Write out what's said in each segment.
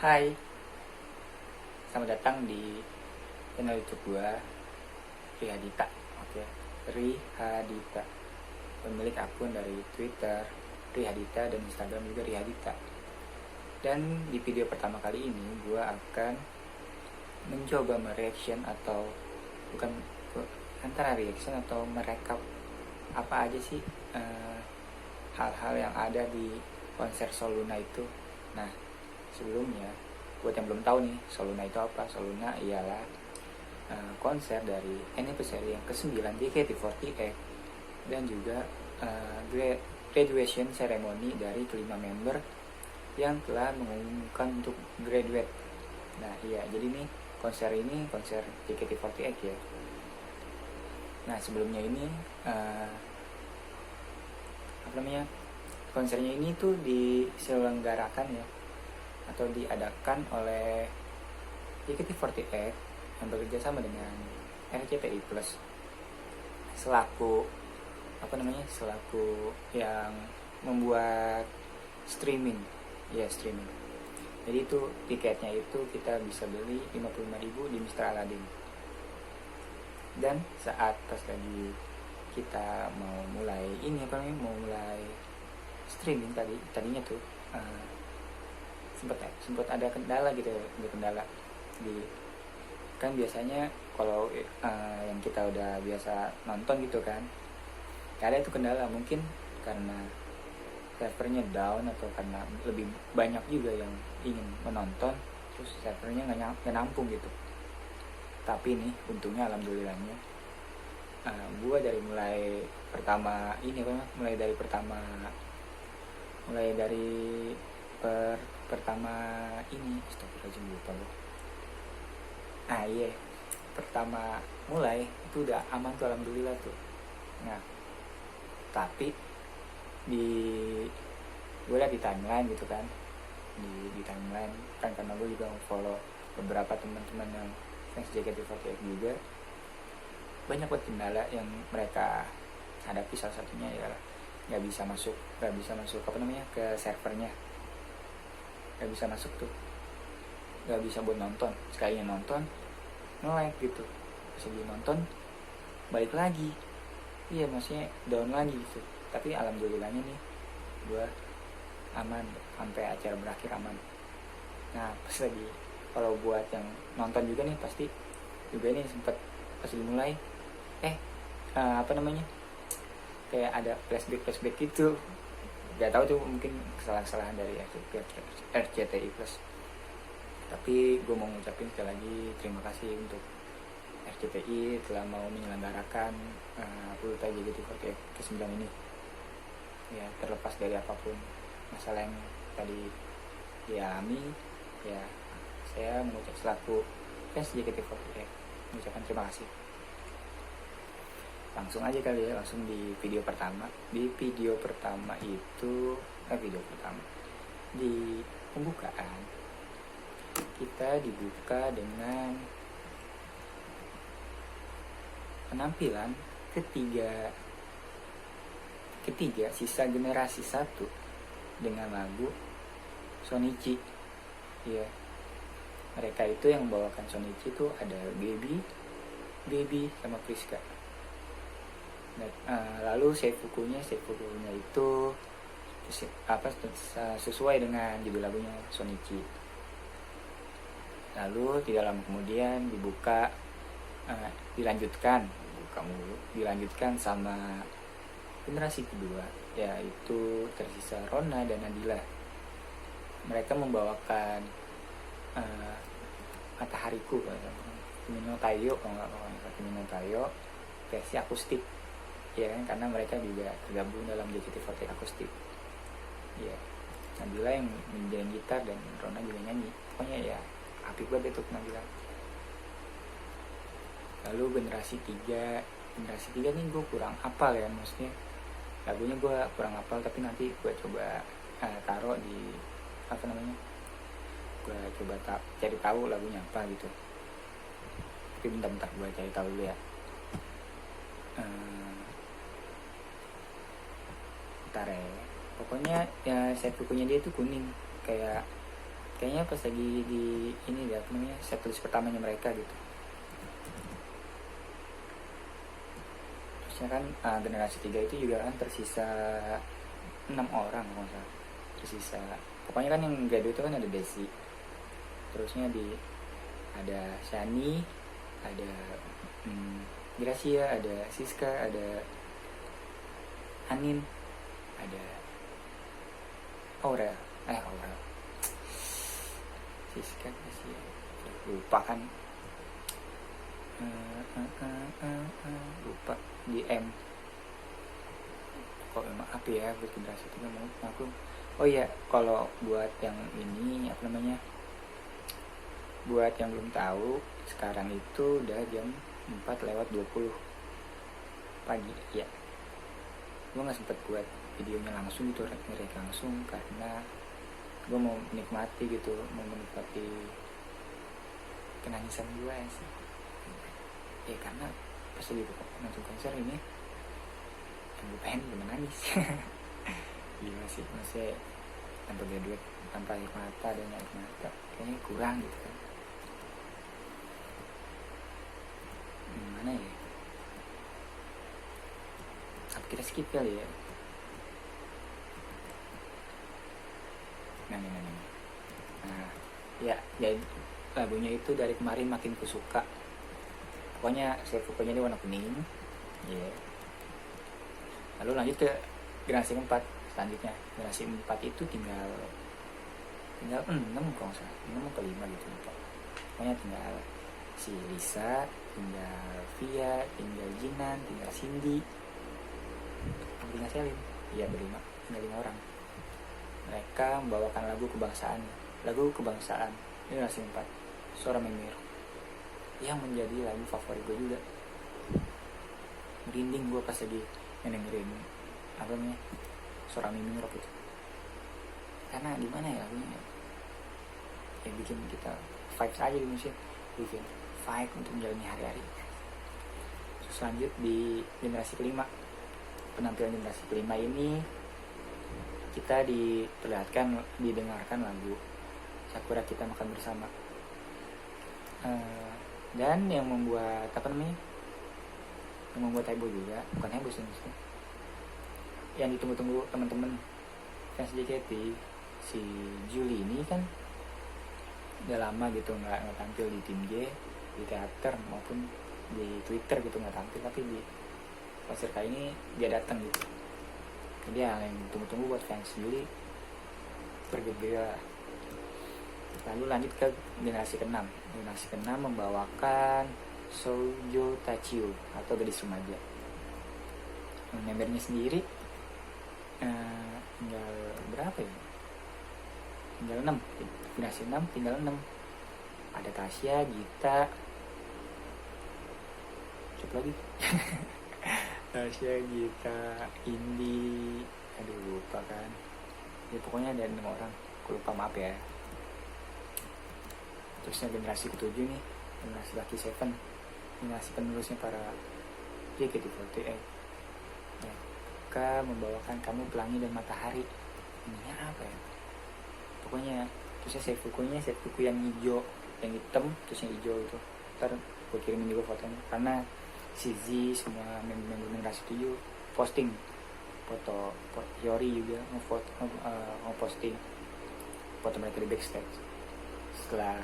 Hai, selamat datang di channel YouTube gua, Rihadita. Oke, Rihadita, pemilik akun dari Twitter Rihadita dan Instagram juga Rihadita. Dan di video pertama kali ini gua akan mencoba mereaction atau bukan antara reaction atau merekap apa aja sih hal-hal yang ada di konser Soluna itu. Nah, sebelumnya buat yang belum tahu nih, Soluna itu apa? Soluna ialah konser dari anniversary yang ke-9 JKT48 dan juga graduation ceremony dari kelima member yang telah mengumumkan untuk graduate. Nah iya, jadi nih konser ini konser JKT48 ya. Nah sebelumnya ini konsernya ini tuh diselenggarakan ya atau diadakan oleh JKT48 yang bekerja sama dengan RCTI Plus selaku yang membuat streaming. Jadi itu tiketnya itu kita bisa beli 55.000 di Mr. Aladin. Dan saat pas lagi kita mau mulai streaming tadinya tuh sempat ada kendala gitu, kan biasanya kalau yang kita udah biasa nonton gitu kan, ada itu kendala, mungkin karena servernya down atau karena lebih banyak juga yang ingin menonton, terus servernya nggak nampung gitu. Tapi nih untungnya alhamdulillahnya gue dari mulai pertama ini astagfirullahaladzim lupa gue. Pertama mulai itu udah aman tuh alhamdulillah tuh. Nah tapi gue liat di timeline gitu kan, di timeline kan, karena gue juga follow beberapa teman-teman yang fans JKT48 juga, banyak banget kendala yang mereka hadapi. Salah satunya ya nggak bisa masuk ke servernya, nggak bisa masuk tuh, nggak bisa buat nonton. Sekalinya nonton nge-lag gitu, sebelum nonton balik lagi, iya maksudnya down lagi gitu. Tapi alhamdulillahnya nih gue aman sampai acara berakhir aman. Nah pas lagi kalau buat yang nonton juga nih pasti juga ini sempet pas dimulai kayak ada flashback gitu. Gak tahu tuh, mungkin kesalahan dari RCTI Plus. Tapi gue mau ngucapin sekali lagi terima kasih untuk RCTI telah mau menyelenggarakan urutan JKT48 ke-9 ini. Ya terlepas dari apapun masalah yang tadi dialami, ya saya mengucap selaku fans JKT48 mengucapkan terima kasih. Langsung aja kali ya, langsung di video pertama. Di video pertama di pembukaan kita dibuka dengan penampilan ketiga sisa generasi 1 dengan lagu Shonichi. Ya, mereka itu yang membawakan Shonichi itu ada Baby sama Priska. Lalu seifukunya itu sesuai dengan judul lagunya Shonichi. Lalu tidak lama kemudian dilanjutkan sama generasi kedua, yaitu tersisa Rona dan Nadila. Mereka membawakan Matahariku, Kimi no Tayo versi akustik, ya kan, karena mereka juga tergabung dalam JKT48 akustik. Ya, Nabila yang menjadi gitar dan Rona juga nyanyi. Pokoknya ya apik banget itu Nabila. Lalu generasi 3 nih gue kurang hafal ya, maksudnya lagunya gue kurang hafal, tapi nanti gue coba taruh di gue coba cari tahu lagunya apa gitu. Tapi bentar gue cari tahu dulu ya. Pokoknya ya set bukunya dia tuh kuning, kayak kayaknya pas lagi di ini ya namanya setlist pertamanya mereka gitu. Terusnya kan generasi 3 itu juga kan tersisa 6 orang kalau nggak salah. Tersisa pokoknya kan yang graduate itu kan ada Desi, terusnya ada Shani, ada Gracia, ada Siska, ada Anin, ada Aurel, Siska, Gracia, lupa kan, lupa di M. Kok emang apa ya buat generasi itu mau aku. Oh iya, kalau buat yang ini apa namanya, buat yang belum tahu, sekarang itu udah jam 4:20 pagi ya. Gue nggak sempet buat videonya langsung gitu, nge-react langsung, karena gue mau menikmati gitu, mau menikmati kenangisan gue sih ya, karena pas lagi nonton konser ini yang gue pengen gue nangis. Gila sih, masih tanpa graduate, tanpa air mata dan air mata kayaknya kurang gitu kan. Gimana ya, apa kita skip kali ya. Nah ya lagunya itu dari kemarin makin ku suka, pokoknya saya pokoknya ini warna kuning ya. Yeah. Lalu lanjut ke generasi 4 selanjutnya. Generasi 4 itu tinggal 6 kalau nggak salah, 6 atau 5 gitu. Pokoknya tinggal si Lisa, tinggal Via, tinggal Jinan, tinggal Cindy, tinggal Selin. Iya berlima, tinggal 5 orang. Mereka membawakan lagu kebangsaan ini generasi 4, Suara Memir, yang menjadi lagu favorit gue juga. Merinding gue pas lagi dengerin apa namanya Suara Memir gitu, karena gimana ya lagunya ya bikin kita vibes aja di musik, bikin vibe untuk menjalani hari-hari. Terus lanjut di generasi kelima. Penampilan generasi kelima ini kita didengarkan lagu Sakura Kita Makan Bersama, dan yang membuat heboh juga, bukan heboh sih maksudnya, yang ditunggu-tunggu teman-teman fans JKT, si Julie ini kan udah lama gitu nggak tampil di tim G, di teater maupun di Twitter gitu nggak tampil, tapi di konser kali ini dia datang gitu. Dia yang tunggu-tunggu buat fans Julie bergembira. Lalu lanjut ke generasi ke-6. Generasi ke-6 membawakan Shoujo Tachio atau Gadis Remaja. Membernya sendiri tinggal berapa ya? Tinggal 6. Generasi 6 tinggal 6. Ada Tasya, Gita, coba lagi. Tasya, Gita, Indi, aduh lupa kan ya, pokoknya ada 6 orang, aku lupa, maaf ya. Terusnya generasi ke-7 nih, generasi Lucky Seven, generasi penerusnya para JKT48. Mereka membawakan Kamu Pelangi dan Matahari. Ininya apa ya, pokoknya terusnya set buku yang hijau, yang hitam, terus yang hijau itu ntar gue kirimin juga fotonya, karena si Z semua member generasi 7 posting foto Yori juga ngeposting foto mereka di backstage setelah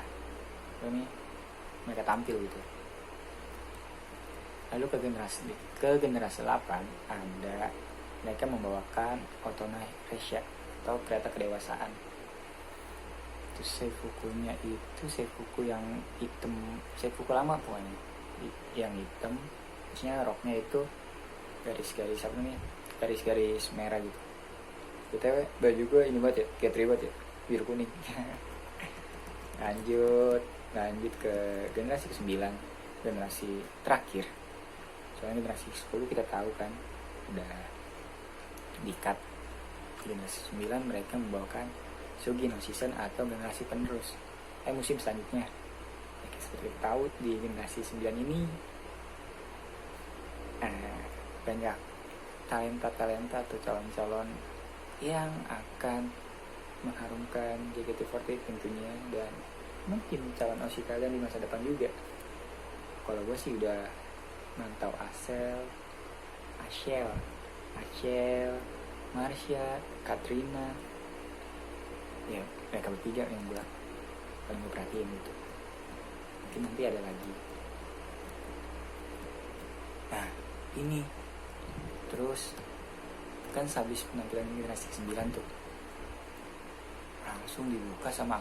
ini mereka tampil gitu. Lalu ke generasi 8 ada mereka membawakan Otona Resha atau Kereta Kedewasaan. Itu seifukunya itu seifuku yang hitam, seifuku lama pokoknya yang hitam, terusnya roknya itu garis-garis apa nih, garis-garis merah gitu. BTW baju gue ini banget ya, kayak ribet ya, biru kuning. lanjut ke generasi ke-9, generasi terakhir. Soalnya generasi 10 kita tahu kan udah di-cut. Generasi 9 mereka membawakan Sugi no Season atau generasi penerus, musim selanjutnya. Seperti tahu di generasi 9 ini banyak talenta atau calon-calon yang akan mengharumkan JKT48 tentunya, dan mungkin calon OSI kalian di masa depan juga. Kalau gue sih udah mantau Ashel, Marsha, Katrina, ya mereka bertiga yang gue paling perhatiin gitu. Mungkin nanti ada lagi. Nah ini terus kan habis penampilan generasi 9 tuh langsung dibuka sama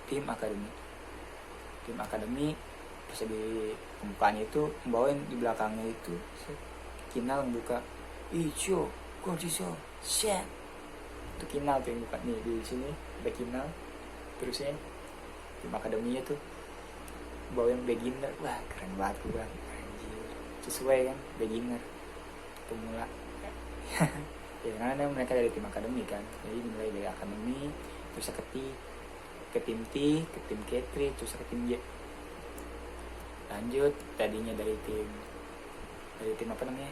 tim akademi. Pas di pembukaannya itu membawain di belakangnya itu Kinal membuka Icho Gorjiso Shit, itu Kinal tuh yang buka nih, di sini ada Kinal, terusnya tim akademinya tuh bawain beginner. Wah keren banget gue bang, anjir, sesuai kan, beginner pemula. Ya karena mereka dari tim akademi kan, jadi mulai dari akademi terus ke tim T, ke tim K3, terus ke tim Y. Lanjut tadinya dari tim akademi,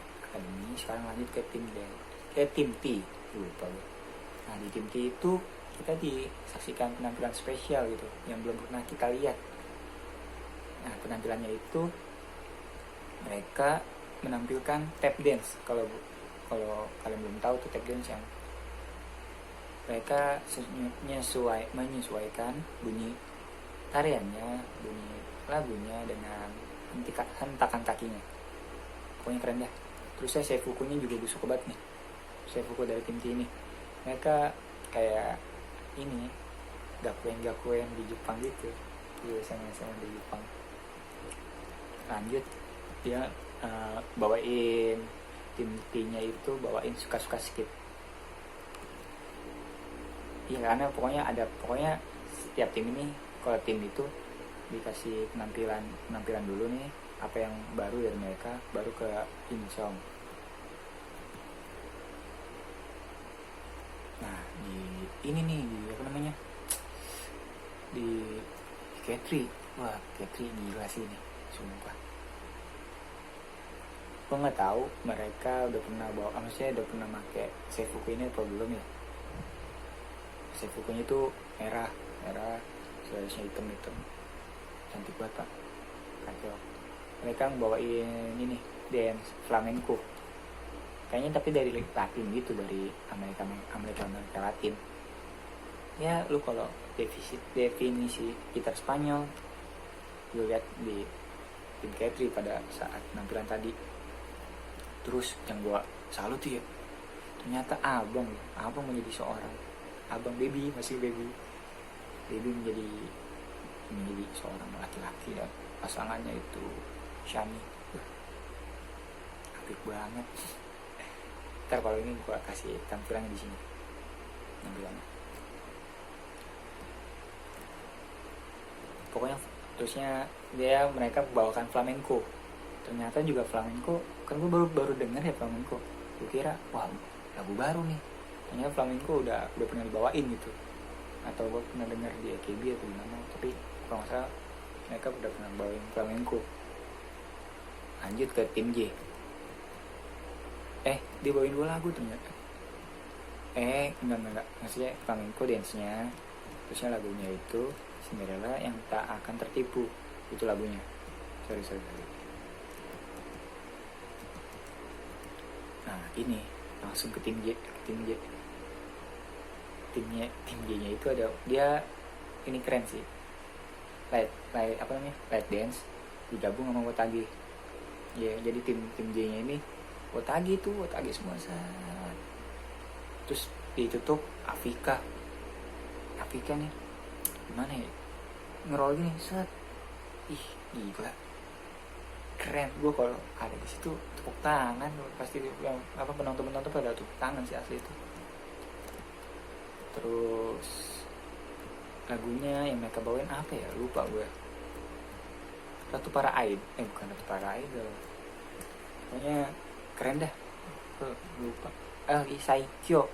sekarang lanjut ke tim T, lupa gue. Nah di tim T itu kita disaksikan penampilan spesial gitu yang belum pernah kita lihat. Nah penampilannya itu mereka menampilkan tap dance. Kalau kalian belum tahu tuh tap dance, yang mereka menyesuaikan bunyi tariannya, bunyi lagunya dengan hentakan kakinya. Pokoknya keren dah. Terus seifukunya juga busuk banget nih, seifuku dari tim T ini. Mereka kayak ini gakuen di Jepang gitu, biasanya di Jepang. Lanjut dia bawain tim T-nya itu bawain suka-suka skip. Iya karena pokoknya setiap tim ini, kalau tim itu dikasih penampilan dulu nih, apa yang baru dari mereka, baru ke insong. Nah di K3, wah K3 gila sih ini, sumpah. Gue nggak tahu mereka udah pernah maksudnya udah pernah pakai seifuku ini atau belum ya. Seifukunya itu merah, seharusnya hitam, cantik banget pak, kacau. Mereka bawain ini dance flamenco, kayaknya tapi dari Latin gitu, dari Amerika Latin. Ya lu kalau definisi gitar Spanyol lu lihat di tim K3 pada saat penampilan tadi. Terus yang gua salut tuh ya, ternyata abang menjadi seorang masih baby menjadi seorang laki-laki, dan pasangannya itu Shani. Apik banget. Ntar kalau ini gua kasih tampilannya di sini, tampilannya. Pokoknya terusnya mereka bawakan flamenco. Ternyata juga flamenco, kan gue baru denger ya flamenco. Gue kira wah lagu baru nih. Ternyata flamenco udah pernah dibawain gitu, atau gue pernah denger di AKB atau gimana. Tapi kalau nggak salah mereka udah pernah bawain flamenco. Lanjut ke tim J. Dia bawain 2 lagu ternyata. Enggak. Maksudnya flamenco dance-nya, terusnya lagunya itu Cinderella yang tak akan tertipu. Itu lagunya. Sorry. Nah ini langsung ke tim J. Tim J-nya itu ada, dia ini keren sih. Light dance digabung sama Wotage. Ya, jadi tim J-nya ini Wotage semua saat. Terus ditutup Afrika nih. Gimana ya? Ngerol gini set. Ih, gila. Keren. Gue kalau ada di situ tepuk tangan, pasti penonton pada tepuk tangan sih asli itu. Terus lagunya yang mereka bawain apa ya, lupa gue. Ratu Para Idol, pokoknya keren dah. Lupa. Saikyo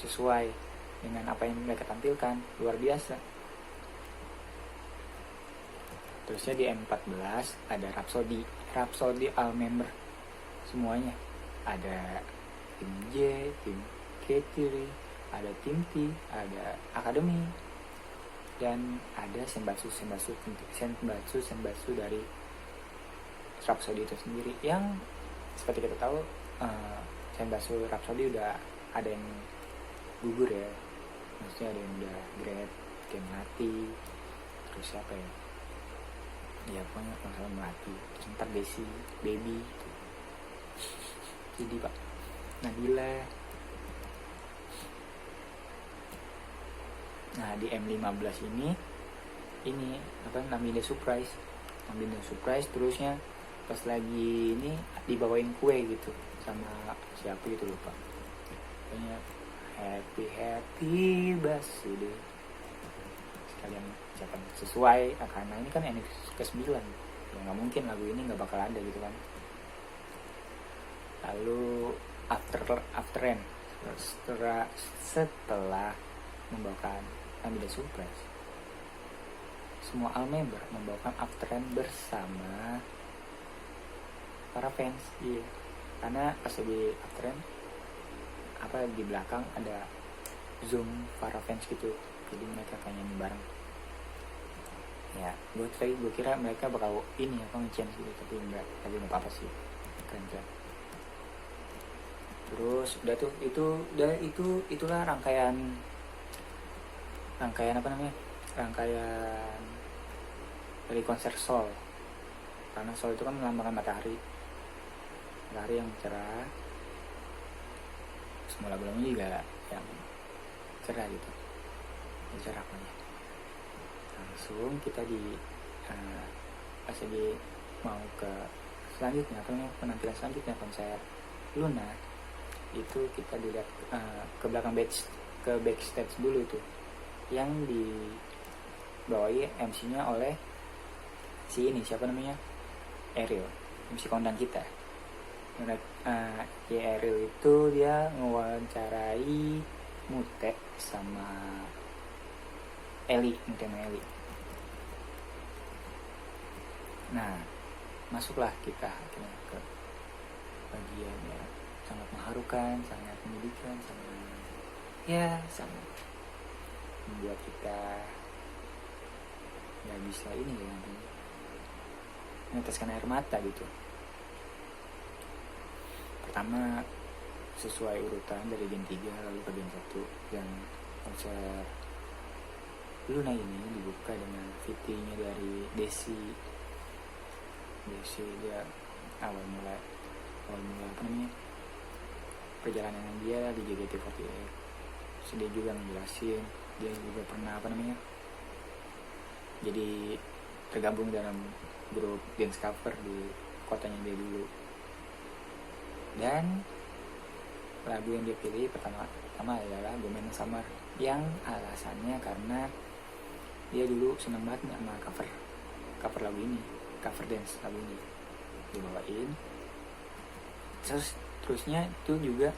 sesuai dengan apa yang mereka tampilkan, luar biasa. Terusnya di M14 ada Rhapsody all member semuanya, ada tim J, tim JKT, ada Team T, ada Academy, dan ada senbatsu dari Rhapsody itu sendiri, yang seperti kita tahu senbatsu Rhapsody udah ada yang gugur ya, maksudnya ada yang udah grade kayak Melati, terus siapa ya pokoknya kalau Melati, terus ntar Desi, Baby gitu. Jadi Pak Nabila. Nah di M15 ini apa Nabila Surprise terusnya pas lagi ini dibawain kue gitu sama siapa gitu lupa, pokoknya happy birthday sekalian ucapan sesuai karena ini kan NX ke-9 ya, nggak mungkin lagu ini nggak bakal ada gitu kan. Lalu After setelah membawakan Nabila Surprise, semua all member membawakan After bersama para fans, iya. Karena pas di After apa di belakang ada zoom para fans gitu, jadi mereka kayak nyanyi bareng. Ya, gue kira mereka bakal ini apa nge-chance gitu, tapi enggak apa-apa sih, keren. Terus itulah rangkaian apa namanya, rangkaian dari konser Sol, karena Sol itu kan melambangkan matahari yang cerah. Semua lagu-lagunya juga yang cerah gitu, yang cerah pokoknya. Langsung kita pas mau ke selanjutnya, apa namanya, penampilan selanjutnya konser Luna, itu kita dilihat ke belakang ke backstage dulu itu, yang dibawahi MC-nya oleh si ini siapa namanya, Ariel, MC kondang kita. Ariel itu dia ngewawancarai Mute sama Eli. Nah, masuklah kita akhirnya ke bagian yang sangat mengharukan, sangat menyedihkan, sangat membuat kita nggak bisa ini ya, meneteskan air mata gitu. Pertama sesuai urutan dari Gen 3 lalu ke Gen 1, dan konser Luna ini dibuka dengan VT-nya dari Desi. Dia awal mula apa namanya, perjalanan dia di JKT48. Terus dia juga ngejelasin dia juga pernah apa namanya, jadi tergabung dalam grup dance cover di kotanya dia dulu. Dan lagu yang dia pilih pertama adalah Gomen Summer, yang alasannya karena dia dulu senang banget sama cover lagu ini, cover dance lagu ini dibawain. Terusnya itu juga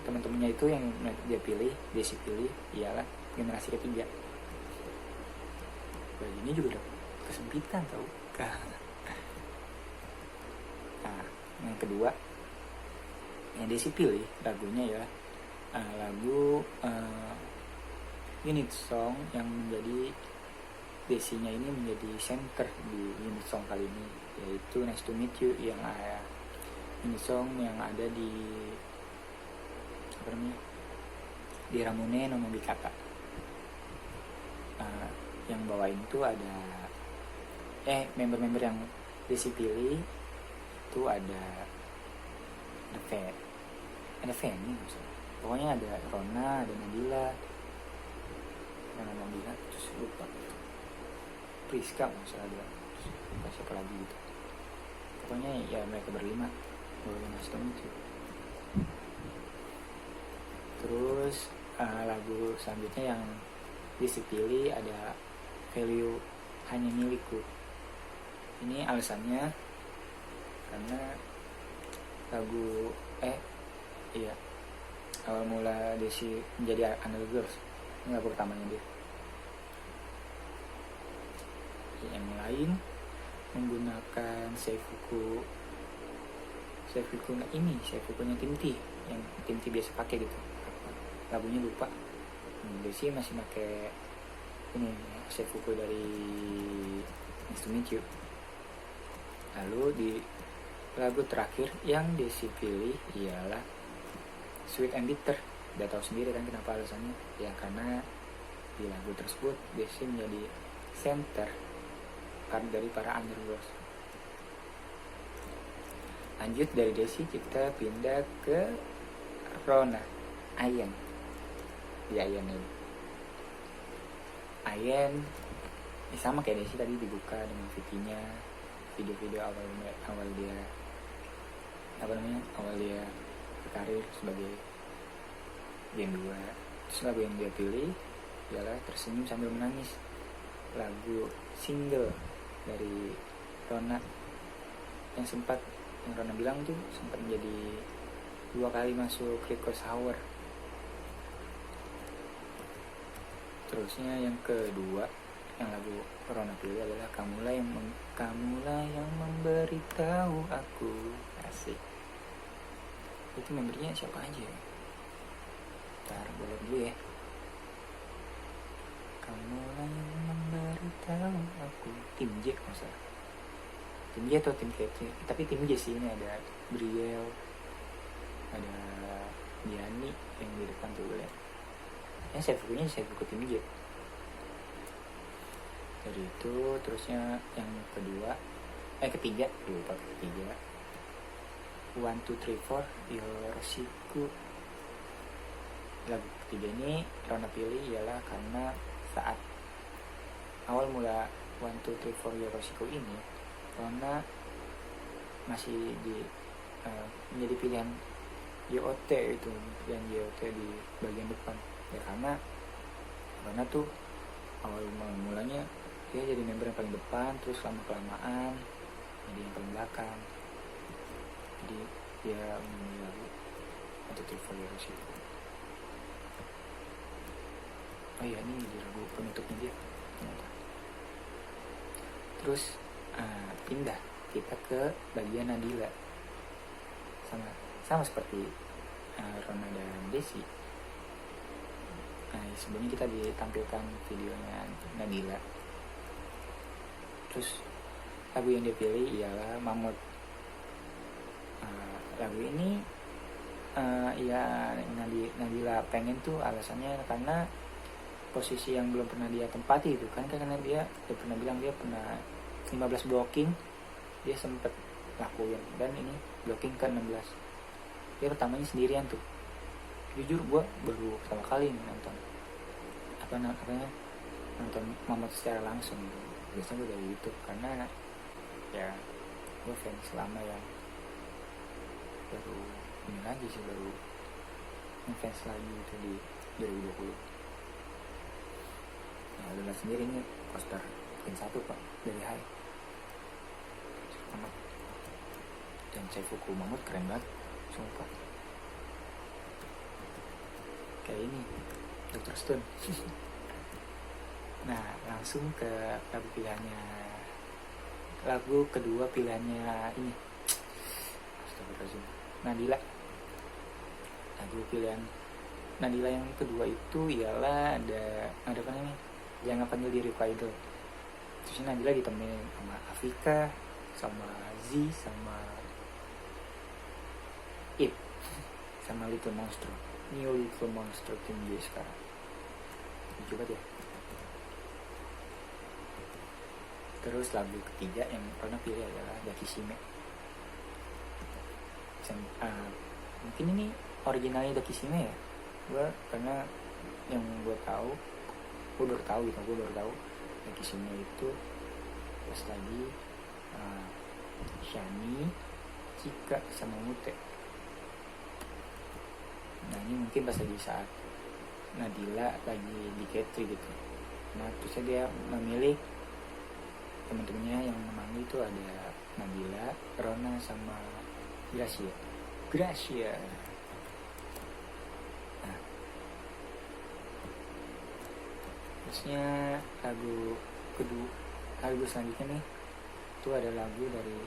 teman-temannya itu yang dia pilih, Desi pilih, ialah generasi ketiga. Ini juga udah kesempitan tau. Nah, yang kedua yang Desi pilih lagunya ya lagu unit song yang menjadi Desinya ini menjadi center di unit song kali ini, yaitu Nice to Meet You, yang unit song yang ada di apa namanya, di Ramune no Nobikata. Yang bawain itu ada member-member yang Desi pilih itu ada Fanny maksudnya. Pokoknya ada Rona, ada Nabila, terus lupa Priska maksudnya, ada lupa siapa lagi gitu. Pokoknya ya mereka berlima bawain Aston itu. Terus lagu selanjutnya yang Desi pilih ada Value Hanya Milikku. Ini alasannya karena lagu awal mula Desi menjadi Idol Girls, ini lagu pertamanya dia. Yang lain menggunakan Seifukunya Tim T, yang tim biasa pakai gitu. Lagunya lupa. Desi masih pakai ini Seifuku dari Nice to Meet You. Lalu di lagu terakhir yang Desi pilih ialah Sweet and Bitter. Udah tahu sendiri kan kenapa alasannya? Ya karena di lagu tersebut Desi menjadi center dari para undergirls. Lanjut dari Desi kita pindah ke Rona Ayen. Di Ayen ini Ayen sama kayak Desi tadi, dibuka dengan video-video awal dia berkarir sebagai Gen 2. Terus lagu yang dia pilih ialah Tersenyum Sambil Menangis, lagu single dari Rona yang Rona bilang tuh sempat menjadi 2 kali masuk record hour. Terusnya yang kedua yang lagu Rona pilih adalah Kamulah yang memberitahu aku. Asik. Itu membernya siapa aja ya? Ntar boleh dulu ya. Kamulah yang memberitahu aku. Tim J masa. Tim J atau tim Kece? Tapi tim J sih, ini ada Briel, ada Diani yang di depan tuh lihat. Yang Seifuku tim J. Dari itu terusnya yang ketiga 1, 2, 3, 4 Yoroshiku. Lagu ketiga ini Rona pilih ialah karena saat awal mula 1, 2, 3, 4 Yoroshiku ini Rona masih menjadi pilihan YOT itu, pilihan YOT di bagian depan ya, karena Rona tuh awal mulanya dia jadi member yang paling depan, terus lama-kelamaan jadi yang paling belakang. Jadi dia memilih lagu 1, 2, 3, 4 Yoroshiku. Oh iya, ini jadi lagu penutupnya dia ternyata. Terus pindah kita ke bagian Nadila, sama seperti Rona dan Desi. Sebelumnya kita ditampilkan videonya Nadila. Terus lagu yang dia pilih ialah Mamut. Lagu ini ya Nadila pengen tuh alasannya karena posisi yang belum pernah dia tempati itu kan, karena dia pernah bilang dia pernah 15 blocking dia sempet lakuin, dan ini blocking ke 16. Dia pertamanya sendirian tuh. Jujur gue baru pertama kali nih nonton nonton Mamut secara langsung gitu. Biasanya gue dari YouTube karena ya gue fans lama yang baru ini lagi sih, baru ngefans lagi itu di 2020. Nah, lu lihat sendiri nih poster Gen 1 pak dari Hai Mamut, dan Seifuku Mamut keren banget sumpah, kayak ini Dr. Stone. Nah, langsung ke lagu kedua pilihannya ini Astagfirullahaladzim, Nadila. Lagu pilihan Nadila yang kedua itu ialah ada apa namanya, Jangan Panggil Diriku Idol. Terus Nadila ditemenin sama Afika, sama Z, sama Ip, sama Little Monster, New Little Monster tim J sekarang. Coba deh. Terus lagu ketiga yang pernah pilih adalah Dakishime. Mungkin ini originalnya Dakishime ya. Karena yang gue baru tahu Dakishime itu pas lagi Shani, Chika sama Mute. Nah ini mungkin pas lagi saat Nadila lagi di K3 gitu. Nah terusnya dia memilih teman-temannya yang memanggil itu ada Nabila, Rona sama Gracia. Nah, terusnya lagu selanjutnya nih itu ada lagu dari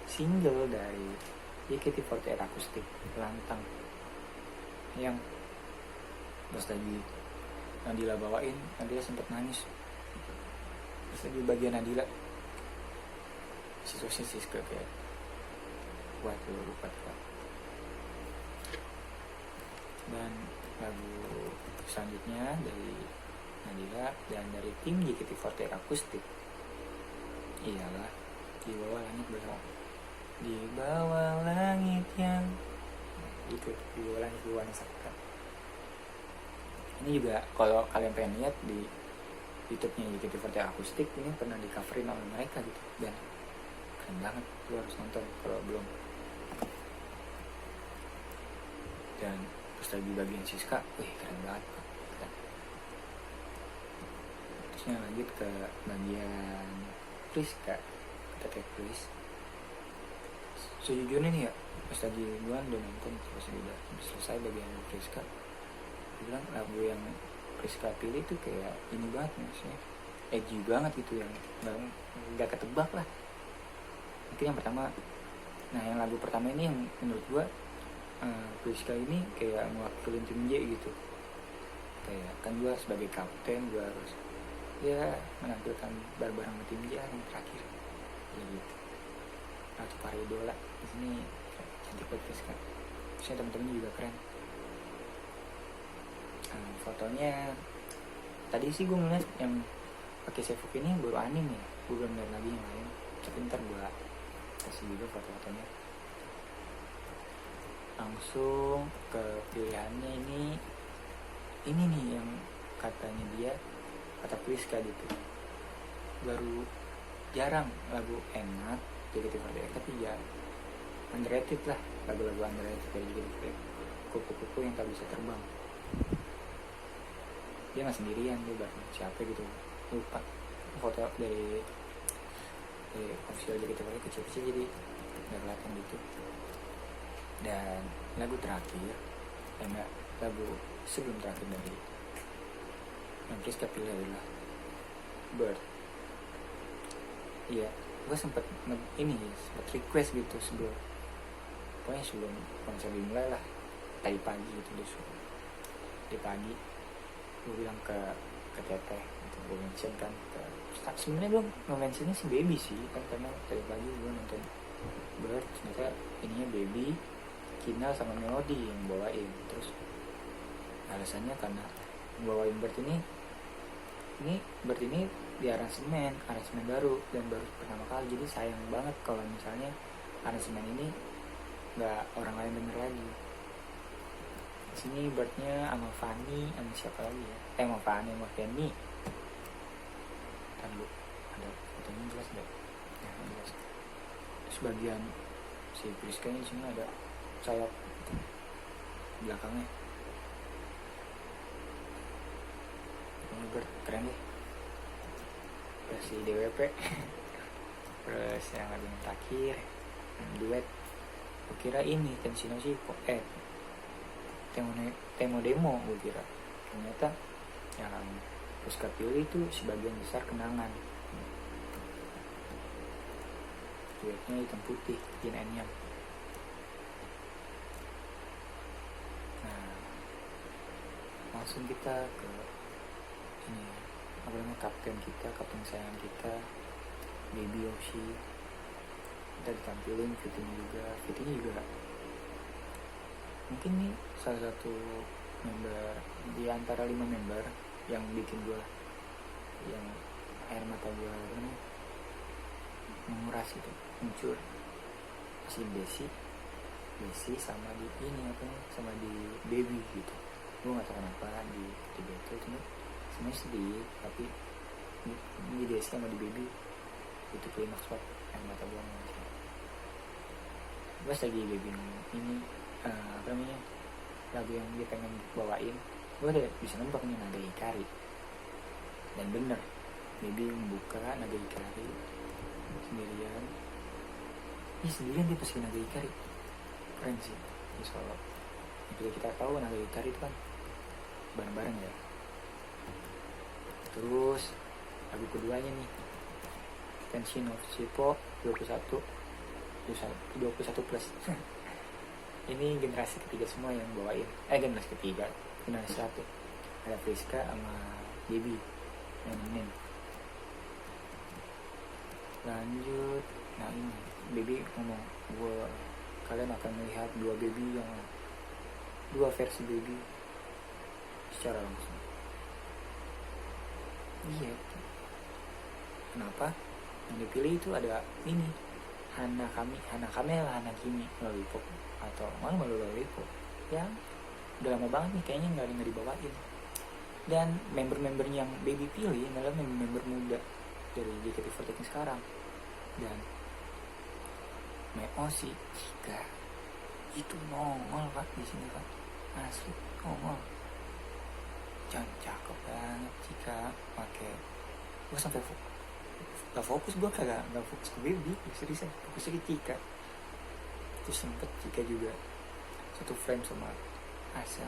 single dari JKT48 Akustik, Lantang. yang pas lagi Nadila bawain, Nadila sempet nangis. Terus lagi bagian Nadila situasi Siska kayak waduh lupa. Dan lagu selanjutnya dari Nadila dan dari tim JKT48 Akustik ialah Di Bawah Langit Bersama. Di bawah langit yang itu, di bawah langit berwarna sakit. Ini juga kalau kalian pengen lihat di YouTube-nya JKT48 Akustik, ini pernah di coverin oleh mereka gitu, dan keren banget, lu harus nonton kalau belum. Dan terus lagi bagian Siska, wih keren banget keren. Terusnya lanjut ke bagian Priska, kita Pris. Sejujurnya nih ya, pas lagi gue udah nonton, pas udah selesai bagian Priska, gue bilang lagu yang Priska pilih tuh kayak ini banget, maksudnya edgy banget gitu, yang gak ketebak lah. Mungkin yang pertama, nah yang lagu pertama ini yang menurut gue Priska ini kayak mewakilin tim J gitu. Kayak kan gue sebagai kapten, gue harus ya menampilkan bareng sama tim J yang terakhir ya gitu, atau para idola di sini cantik banget Priska. Terusnya temen-temennya juga keren. Fotonya tadi sih gue ngeliat yang pakai Sevuk ini baru anime ya, gue belum lihat lagi yang lain, tapi ntar gue kasih juga foto-fotonya. Langsung ke pilihannya ini nih yang katanya dia, kata Priska gitu, baru jarang lagu enak JKT48, tapi ya underrated lah, lagu-lagu underrated dari JKT48. Kupu-kupu yang tak bisa terbang, dia nggak sendirian, dia bareng siapa gitu, lupa. Foto dari official JKT48 kecil-kecil jadi nggak kelihatan gitu. Dan lagu terakhir, lagu sebelum terakhir dari yang Priska pilih adalah Bird. Iya, gue sempet request gitu sebelum konser dimulai lah, tadi pagi gitu deh, di pagi gue bilang ke teteh gitu, gue mention kan ke, sebenarnya gue nge-mentionnya si Baby sih kan, karena tadi pagi gue nonton Bird, ternyata ininya Baby, Kinal sama Melody yang bawain. Terus alasannya karena bawain Bird ini Bird ini di aransemen baru dan baru pertama kali, jadi sayang banget kalau misalnya aransemen ini nggak orang lain denger lagi. Di sini Birdnya sama Fanny sama siapa lagi ya? Sama Fanny sama Kenny. Lalu ada fotonya jelas nggak? Ya jelas. Terus bagian si Priska ini di sini ada sayap belakangnya. Ini Bird keren deh. Terus si DWP. Terus yang lagi terakhir duet. Kukira ini Tensino Shippo Temo Demo gue kira, ternyata yang Priska pilih itu sebagian besar kenangan. Duetnya hitam putih, Yin and Yang. Nah, langsung kita ke ini, apa namanya, kapten sayang kita, Baby Yoshi. Kita ditampilin fittingnya juga mungkin nih salah satu member di antara 5 member yang bikin gue, yang air mata gue menguras itu, muncul si Desi sama di ini sama di Baby gitu. Gue nggak tahu kenapa di itu cuma sebenarnya sedih, tapi di Desi sama di Baby itu klimaks banget, air mata gue menguras. Gue lagi Baby ini lagu yang dia pengen bawain, gue udah bisa nembak nih Naga Hikari, dan bener Baby membuka Naga Hikari sendirian dia pasti Naga Hikari, keren sih di solo. Jadi kita tahu Naga Hikari itu kan bareng-bareng ya. Terus lagu keduanya nih Tensino Shippo 21 plus ini generasi ketiga semua yang bawain, generasi ketiga, generasi satu, ada Friska sama Baby yang nemenin. Lanjut, nah ini Baby ngomong, kalian akan melihat dua versi Baby secara langsung. Iya, kenapa yang dipilih itu ada ini Hana Kimi Lollipop atau malu Lollipop yang udah lama banget nih kayaknya nggak dibawain. Dan member-membernya yang Baby pilih adalah member muda dari JKT48 sekarang. Dan Meosi Chika itu nongol Pak di sini Pak, asli nongol, jangan cakep banget Chika pakai. Gue sampai gak fokus, gue gak fokus ke Baby, seriusan fokusnya ke Chika. Terus sempet Chika juga satu frame sama Asel,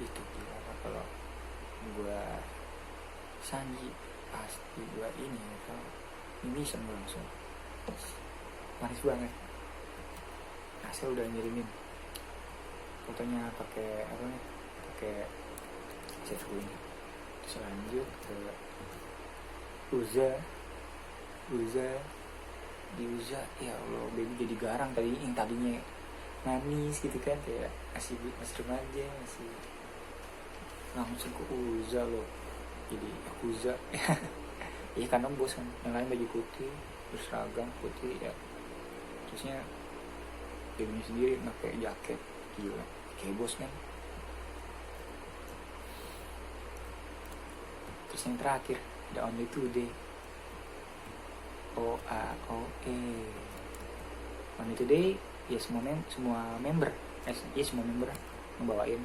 itu gila Pak. Kalau gue Sanji pasti gue ini kalau mimisan gue langsung manis banget. Asel udah ngirimin fotonya pakai set ini. Terus lanjut ke Uza di Uza, ya Allah Baby jadi garang tadi, yang tadinya manis gitu kan, kayak masih remaja, masih langsung ke Uza loh, jadi Uza. Iya karena bos kan, yang lain baju putih, terus seragam putih ya, terusnya Baby sendiri pakai jaket, gila kayak bos kan. Terus yang terakhir ada Only Today, OAOE. Only Today ya semua member ngebawain.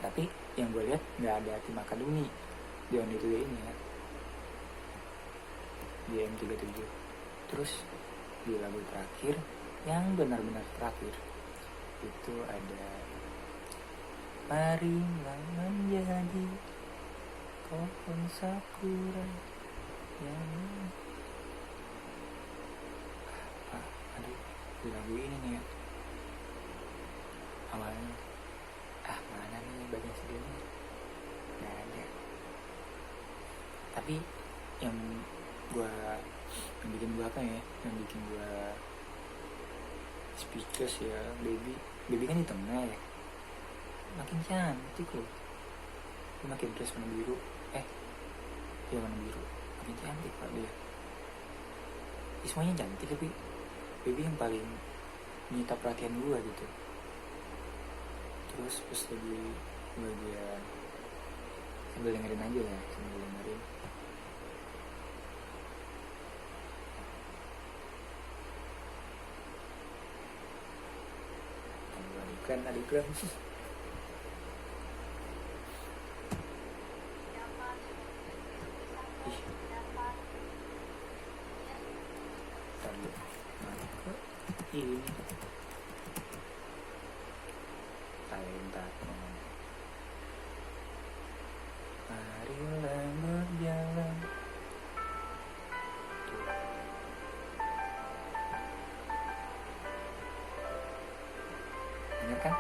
Tapi yang gue lihat nggak ada tim akademi di Only Today ini ya, di M37. Terus di lagu terakhir yang benar-benar terakhir itu ada Marilah menjadi pohon sakura yang di lagu ini nih ya, awalnya mana nih bagian sedihnya, nggak ada. Tapi yang bikin gue speechless ya, Baby kan di tengah ya, makin cantik loh. Dia makin dress warna biru, warna biru, makin cantik Pak dia. Semuanya cantik, tapi Baby yang paling menyita perhatian gue gitu. Terus pas lagi bagian, sambil dengerin aja ya, adik-adik ini talenta. Marilah berjalan. Bener kan?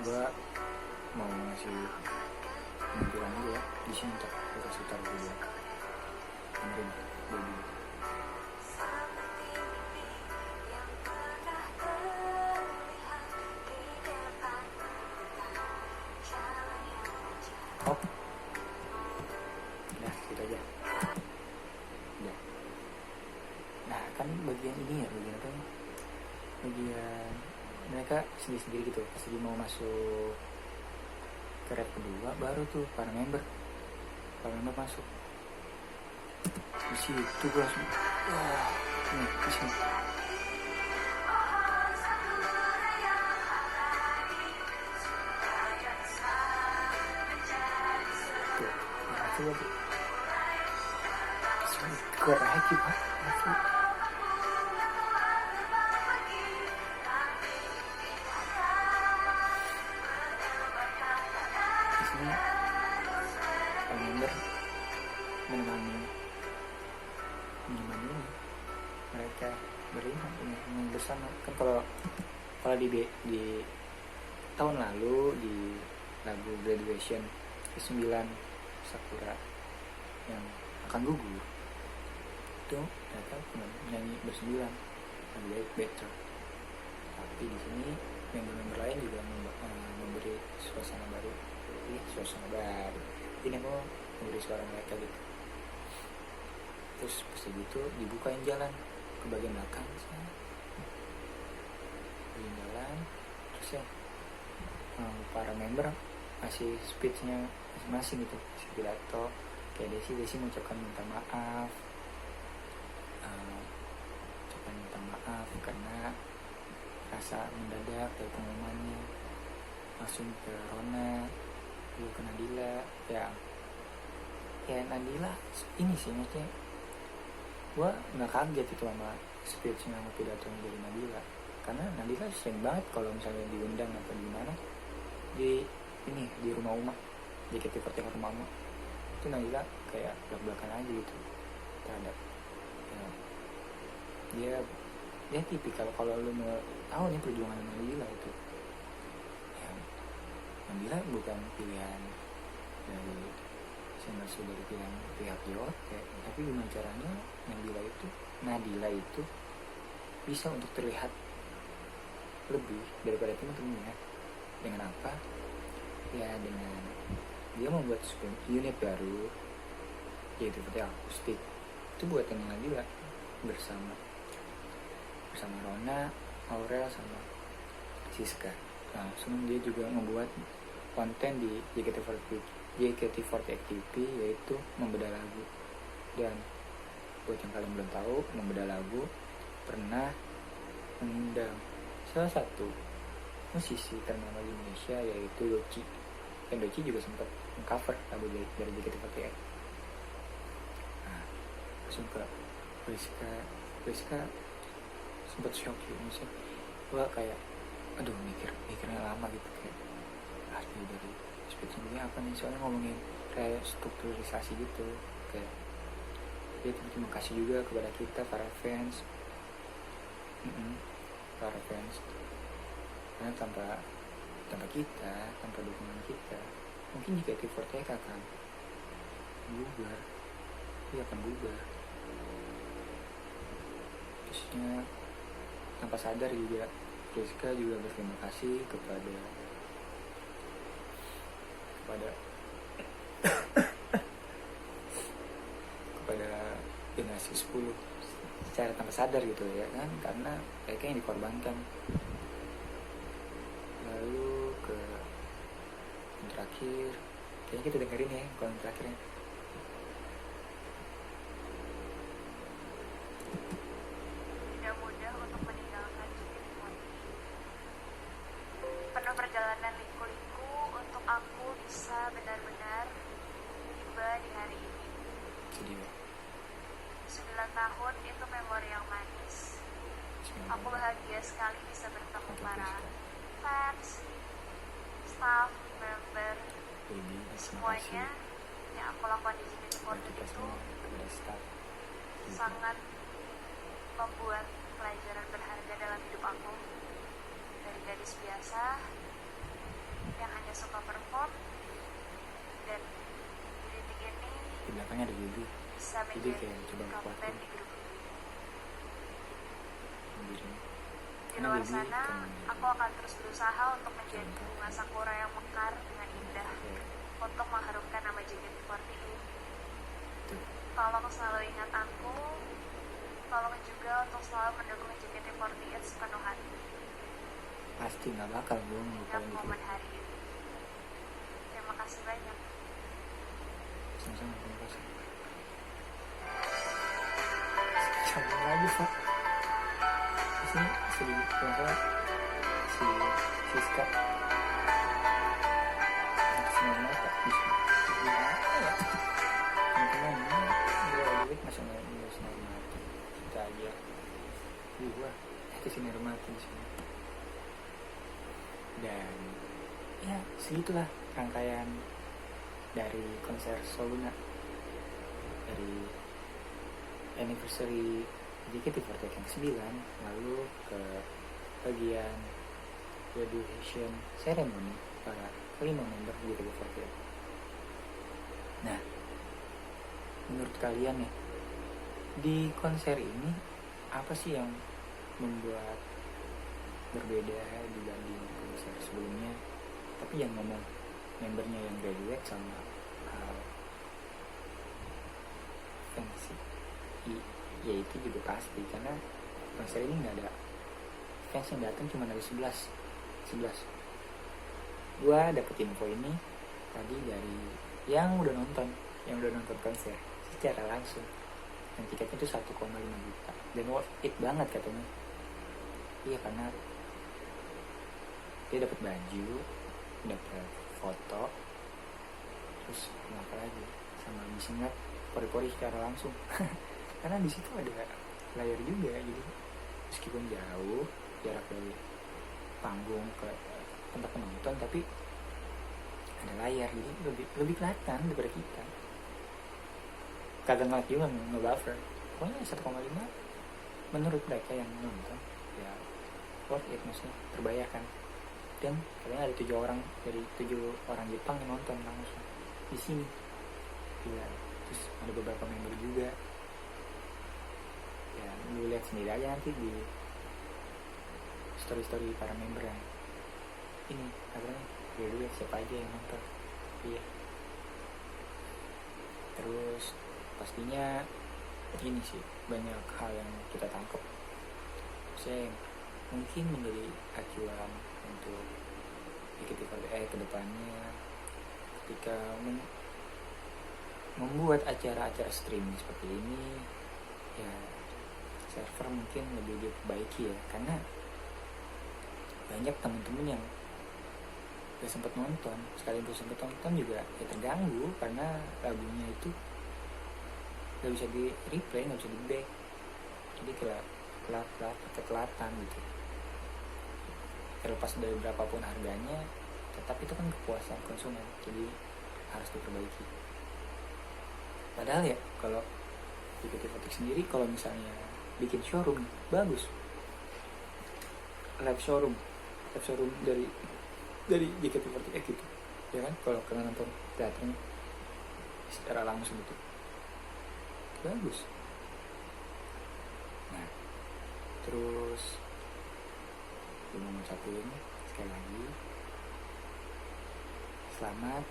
Gue mau ngasih penampilan aja ya di sini, untuk kita kasih taruh dulu dengerin Baby. Udah gitu aja udah. Nah kan bagian ini ya, bagian apa ya, bagian mereka sendiri gitu. Pas lagi mau masuk ke rap kedua, baru tuh para member masuk. Di situ gue langsung nih di sini. Tuh, gue lagi Pak. minuman ini mereka berlima ini bersama kan. Kalau di tahun lalu di lagu Graduation ke-9 Sakura yang akan gugur itu mereka nyanyi bersembilan lebih baik better, tapi di sini member-member lain juga memberi suasana baru. Ini aku memberi suara mereka gitu. Terus pas gitu dibukain jalan ke bagian belakang sana. Bagian jalan terus ya para member masih speechnya masing-masing gitu, masih pidato. Kayak Desi mengucapkan minta maaf, karena rasa mendadak dari pengumumannya, langsung ke Rona, lalu ke Nadila. Ya Nadila ini sih maksudnya gue nggak kaget itu sama speechnya sama pidatonya dari Nadila, karena Nadila sering banget kalau misalnya diundang atau gimana di rumah Uma, JKT48 rumah Uma itu Nadila kayak belak-belakan aja gitu terhadap ya, dia tipikal kalau lu mau tahu nih perjuangan Nadila itu ya, Nadila bukan pilihan dari dari pihak JOT, tapi gimana caranya Nadila itu bisa untuk terlihat lebih daripada teman-temannya. Dengan apa? Ya dengan dia membuat unit baru yaitu seperti akustik itu buatan Nadila bersama Rona, Aurel sama Siska. Langsung dia juga membuat konten di JKT48 TV yaitu membedah lagu. Dan buat yang kalian belum tahu, membedah lagu pernah mengundang salah satu musisi ternama di Indonesia yaitu Doci. Dan Doci juga sempat mengcover lagu dari JKT48. Langsung ke Rizka sempat shock gitu, misalnya gue kayak mikirnya lama gitu, kayak arti dari speech-nya apa nih, soalnya ngomongin kayak strukturalisasi gitu, kayak dia terima kasih juga kepada kita para fans, karena tanpa kita, tanpa dukungan kita, mungkin JKT48 akan bubar. Terusnya tanpa sadar juga Rizka juga berterima kasih kepada generasi 10 secara tanpa sadar gitu ya kan, karena mereka yang dikorbankan. Lalu ke yang terakhir, kayaknya kita dengerin ya kalau yang terakhirnya. Tidak mudah untuk meninggalkan JKT48. Penuh perjalanan liku-liku untuk aku bisa benar-benar tiba di hari ini. Sedih ya? 9 tahun itu memori yang manis. Aku bahagia sekali bisa bertemu para fans, staff, member, semuanya yang aku lakukan di JKT48 itu sangat membuat pelajaran berharga dalam hidup aku. Dari gadis biasa yang hanya suka perform, dan di titik ini di belakangnya ada Bibi, bisa jadi menjadi kayak coba kapten kuatin di grup ini. sendiri. Di luar sana, aku akan terus berusaha untuk menjadi bunga sakura yang mekar dengan indah, untuk mengharumkan nama JKT48. Tolong selalu ingat aku, tolong juga untuk selalu mendukung JKT48 sepenuh hati. Pasti nggak bakal gue Ingat ngelupain momen itu. hari ini. Terima kasih banyak. Sama-sama, terima kasih. Sambung lagi Pak. Di sini si Siska semua mata bisa ya teman-teman gue duit masih nggak sinar mati kita aja gue itu sinar mati di sini. Dan ya segitulah rangkaian dari konser Soluna dari anniversary JKT48 yang ke-9, lalu ke bagian graduation ceremony para kelima member JKT48. Nah, menurut kalian nih, di konser ini apa sih yang membuat berbeda dibanding konser sebelumnya? Tapi yang ngomong membernya yang graduate sama fans sih, ya itu juga pasti, karena konser ini nggak ada fans yang datang, cuma dari 11. Gua dapet info ini tadi dari yang udah nonton konser secara langsung, dan tiketnya itu 1,5 juta dan worth it banget katanya. Iya, karena dia dapat baju, dapat foto, terus apa lagi, sama bisa ngeliat pori-pori secara langsung. Karena di situ ada layar juga, jadi meskipun jauh jarak dari panggung ke tempat penonton, tapi ada layar, jadi lebih kelihatan daripada kita. Kagak ngeliat juga nge-buffer. Pokoknya 1,5 menurut mereka yang nonton ya worth it, maksudnya terbayarkan. Dan katanya ada 7 orang dari 7 orang Jepang yang nonton langsung di sini. Gila. Terus ada beberapa member juga. Ya, lu lihat sendiri aja nanti di story para member yang ini apa nih, lihat siapa aja yang nonton. Iya. Terus pastinya ini sih, banyak hal yang kita tangkap. Saya mungkin menjadi acuan untuk JKT48 ke depannya ketika membuat acara-acara streaming seperti ini. Ya, server mungkin lebih diperbaiki ya, karena banyak teman-teman yang gak sempat nonton, sekaligus sempat nonton juga ya terganggu karena lagunya itu gak bisa di replay, gak bisa di back, jadi ketelatan gitu. Terlepas dari berapapun harganya, tetap itu kan kepuasan konsumen, jadi harus diperbaiki. Padahal ya kalau JKT48 sendiri kalau misalnya bikin showroom bagus, live showroom dari JKT48 gitu ya kan, kalau kalian nonton teaternya secara langsung itu bagus. Nah, terus gue mau ngucapin sekali lagi selamat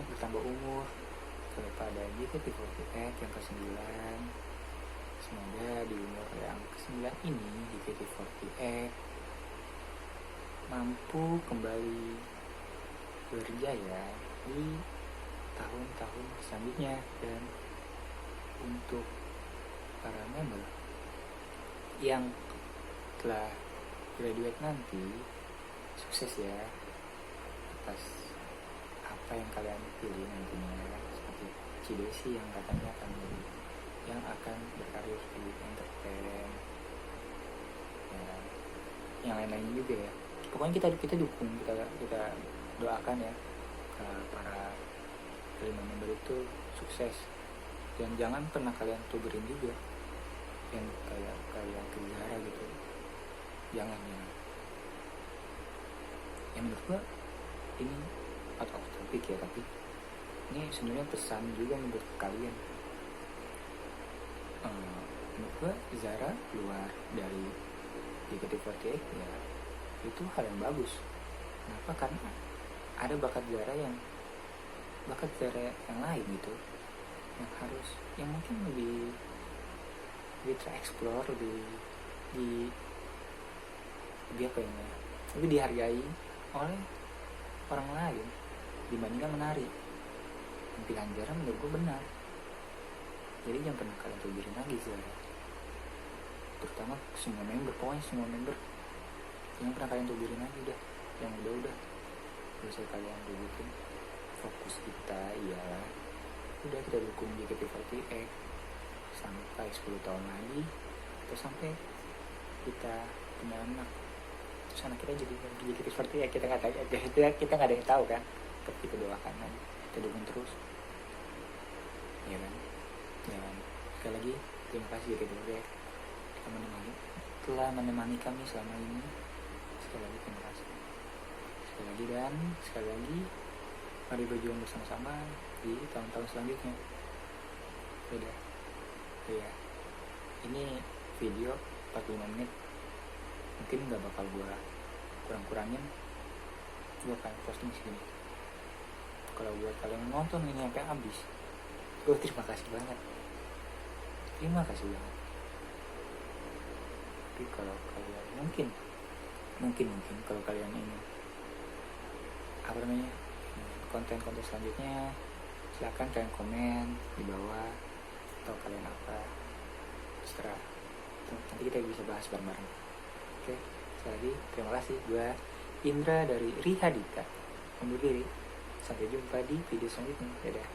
bertambah umur kepada JKT48 yang ke-9. Semoga di umur yang ke-9 ini JKT48 mampu kembali berjaya di tahun-tahun selanjutnya. Dan untuk para member yang telah graduate nanti, sukses ya atas apa yang kalian pilih nantinya, seperti Cidesi yang katanya akan berkarir di entertain ya, yang lain-lain juga ya. Pokoknya kita dukung, kita doakan ya ke para kelima member itu sukses, dan jangan pernah kalian tuberin juga yang kayak Kizara gitu, jangan ya. Yang menurut gua ini out of topic ya, tapi ini sebenarnya pesan juga menurut kalian. Menurut gua Zara keluar dari JKT48 ya itu hal yang bagus. Kenapa? Karena ada bakat Zara yang lain gitu, yang mungkin lebih tereksplor, lebih apa ya, lebih dihargai oleh orang lain dibandingkan menari. Pilihan Zara menurut gue benar, jadi jangan pernah kalian tujurin lagi Zara, terutama semua member, pokoknya semua member jangan pernah kalian tujurin lagi, yang udah gak usah kalian rubutin. Fokus kita ialah udah kita dukung JKT48 sampai 10 tahun lagi, atau sampai kita punya anak, terus anak kita jadi JKT48 kita nggak ada yang tahu kan, tapi kita doakan aja, kita dukung terus. ya kan. Dan sekali lagi terima kasih JKT48 telah menemani kami selama ini. Sekali lagi terima kasih. Sekali lagi mari berjuang bersama-sama di tahun-tahun selanjutnya. Beda. Ya, ini video 45 menit, mungkin nggak bakal gua kurang-kurangin, gua akan posting segini. Kalau buat kalian nonton ini sampai habis, gua terima kasih banget. Tapi kalau kalian mungkin kalau kalian ini konten-konten selanjutnya, silakan kalian komen di bawah atau kalian apa, terserah. Nanti kita bisa bahas bareng-bareng. Oke, sekali lagi terima kasih. Gua Indra dari Rihadita undur diri. Sampai jumpa di video selanjutnya. Dadah.